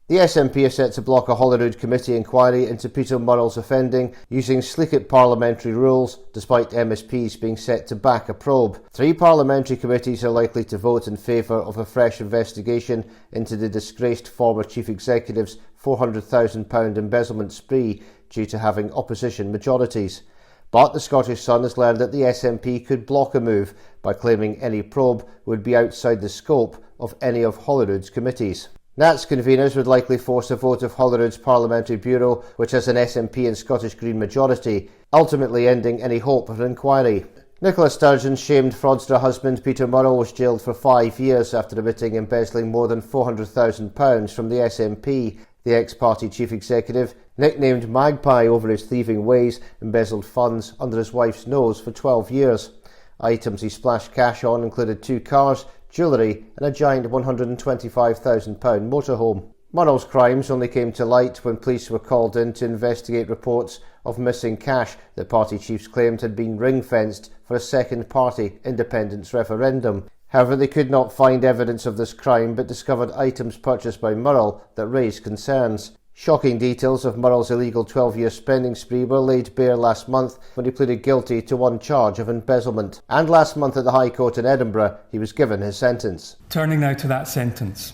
The SNP are set to block a Holyrood committee inquiry into Peter Murrell's offending using sleekit parliamentary rules, despite MSPs being set to back a probe. 3 parliamentary committees are likely to vote in favour of a fresh investigation into the disgraced former chief executive's £400,000 embezzlement spree due to having opposition majorities. But the Scottish Sun has learned that the SNP could block a move by claiming any probe would be outside the scope of any of Holyrood's committees. Nat's conveners would likely force a vote of Holyrood's Parliamentary Bureau, which has an SNP and Scottish Green majority, ultimately ending any hope of an inquiry. Nicola Sturgeon's shamed fraudster husband Peter Murrell was jailed for 5 years after admitting embezzling more than £400,000 from the SNP. The ex-party chief executive, nicknamed Magpie over his thieving ways, embezzled funds under his wife's nose for 12 years. Items he splashed cash on included 2 cars, jewellery and a giant £125,000 motorhome. Murrell's crimes only came to light when police were called in to investigate reports of missing cash that party chiefs claimed had been ring-fenced for a second-party independence referendum. However, they could not find evidence of this crime but discovered items purchased by Murrell that raised concerns. Shocking details of Murrell's illegal 12-year spending spree were laid bare last month when he pleaded guilty to 1 charge of embezzlement. And last month at the High Court in Edinburgh, he was given his sentence. Turning now to that sentence.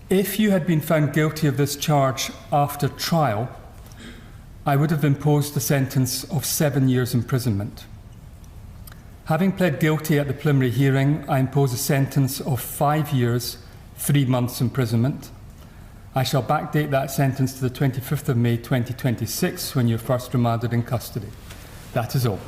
If you had been found guilty of this charge after trial, I would have imposed the sentence of 7 years imprisonment. Having pled guilty at the preliminary hearing, I impose a sentence of 5 years, 3 months imprisonment. I shall backdate that sentence to the 25th of May 2026 when you're first remanded in custody. That is all.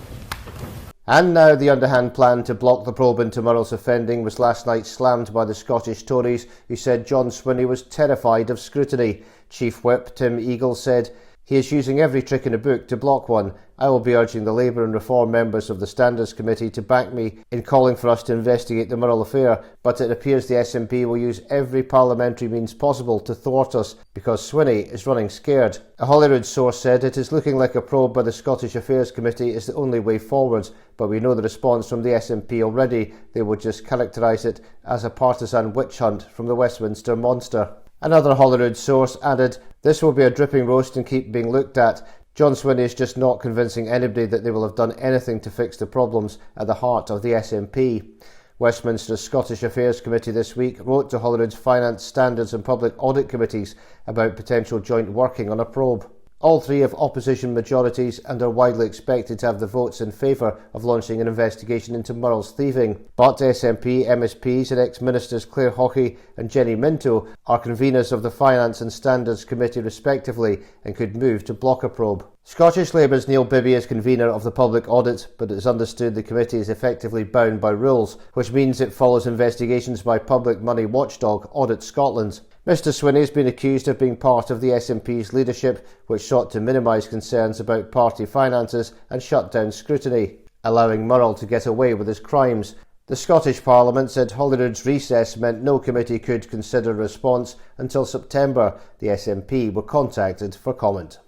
And now the underhand plan to block the probe into Murrell's offending was last night slammed by the Scottish Tories, who said John Swinney was terrified of scrutiny. Chief Whip Tim Eagle said, "He is using every trick in the book to block one. I will be urging the Labour and Reform members of the Standards Committee to back me in calling for us to investigate the Murrell affair, but it appears the SNP will use every parliamentary means possible to thwart us because Swinney is running scared." A Holyrood source said, "It is looking like a probe by the Scottish Affairs Committee is the only way forward, but we know the response from the SNP already. They would just characterise it as a partisan witch hunt from the Westminster monster." Another Holyrood source added, "This will be a dripping roast and keep being looked at. John Swinney is just not convincing anybody that they will have done anything to fix the problems at the heart of the SNP. Westminster's Scottish Affairs Committee this week wrote to Holyrood's Finance, Standards and Public Audit Committees about potential joint working on a probe. All 3 have opposition majorities and are widely expected to have the votes in favour of launching an investigation into Murrell's thieving. But SNP, MSPs and ex-ministers Claire Hawkey and Jenny Minto are conveners of the Finance and Standards Committee respectively and could move to block a probe. Scottish Labour's Neil Bibby is convener of the Public Audit, but it is understood the committee is effectively bound by rules, which means it follows investigations by public money watchdog Audit Scotland. Mr Swinney has been accused of being part of the SNP's leadership, which sought to minimise concerns about party finances and shut down scrutiny, allowing Murrell to get away with his crimes. The Scottish Parliament said Holyrood's recess meant no committee could consider a response until September. The SNP were contacted for comment.